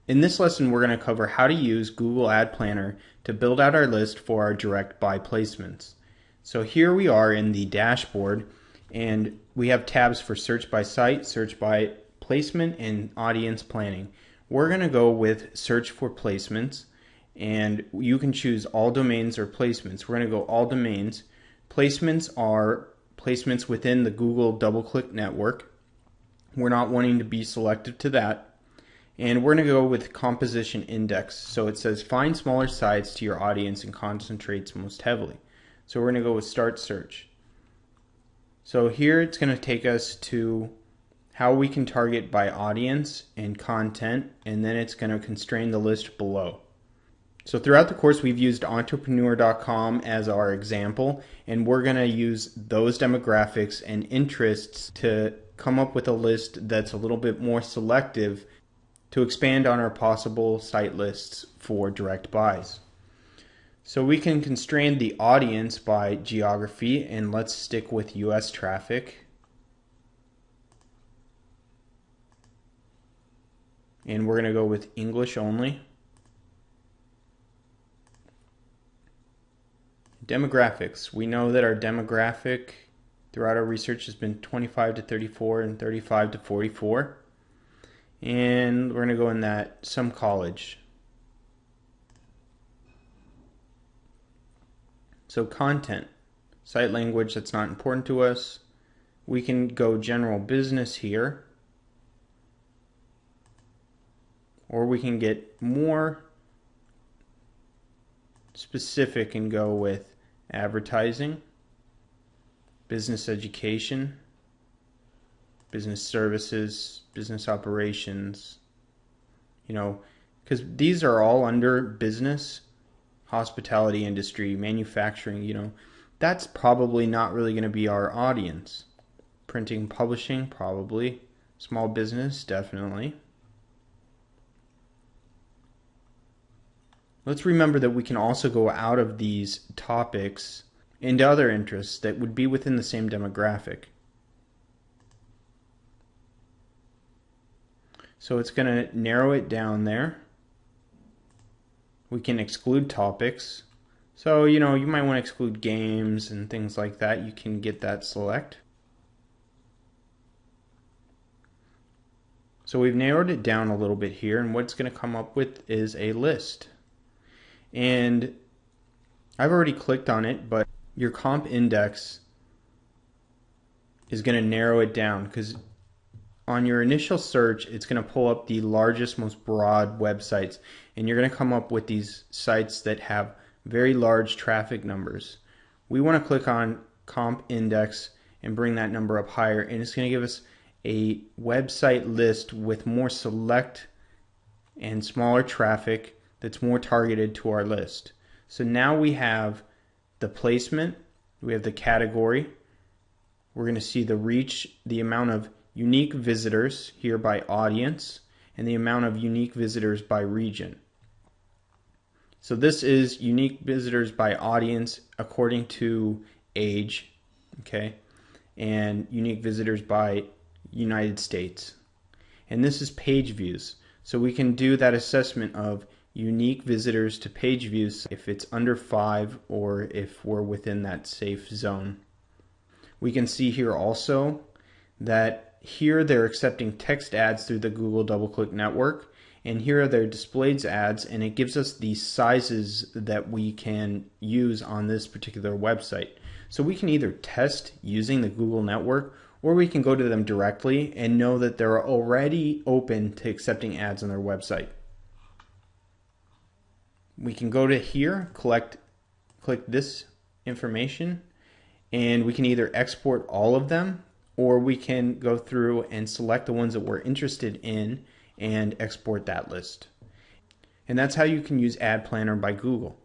In this lesson, we're going to cover how to use Google Ad Planner to build out our list for our direct buy placements. So here we are in the dashboard, and we have tabs for search by site, search by placement, and audience planning. We're going to go with search for placements, and you can choose all domains or placements. We're going to go all domains. Placements are placements within the Google DoubleClick network. We're not wanting to be selective to that. And we're going to go with composition index. So it says find smaller sites to your audience and concentrates most heavily. So we're going to go with start search. So here it's going to take us to how we can target by audience and content, and then it's going to constrain the list below. So throughout the course, we've used entrepreneur.com as our example, and we're going to use those demographics and interests to come up with a list that's a little bit more selective to expand on our possible site lists for direct buys. So we can constrain the audience by geography, and let's stick with US traffic. And we're going to go with English only. Demographics. We know that our demographic throughout our research has been 25 to 34 and 35 to 44. And we're going to go in that some college. So content, site language, that's not important to us. We can go general business here. Or we can get more specific and go with advertising, business education, business services, business operations, because these are all under business, hospitality industry, manufacturing, that's probably not really going to be our audience. Printing, publishing, probably. Small business, definitely. Let's remember that we can also go out of these topics into other interests that would be within the same demographic. So it's going to narrow it down there. We can exclude topics. So, you might want to exclude games and things like that. You can get that select. So we've narrowed it down a little bit here, and what it's going to come up with is a list. And I've already clicked on it, but your comp index is going to narrow it down because on your initial search, it's going to pull up the largest, most broad websites, and you're going to come up with these sites that have very large traffic numbers. We want to click on comp index and bring that number up higher, and it's going to give us a website list with more select and smaller traffic that's more targeted to our list. So now we have the placement, we have the category, we're going to see the reach, the amount of unique visitors here by audience, and the amount of unique visitors by region. So this is unique visitors by audience according to age, okay, and unique visitors by United States. And this is page views. So we can do that assessment of unique visitors to page views if it's under 5 or if we're within that safe zone. We can see here also that here they're accepting text ads through the Google DoubleClick network, and here are their displayed ads, and it gives us the sizes that we can use on this particular website. So we can either test using the Google network, or we can go to them directly and know that they're already open to accepting ads on their website. We can go to here, click this information, and we can either export all of them, or we can go through and select the ones that we're interested in and export that list. And that's how you can use Ad Planner by Google.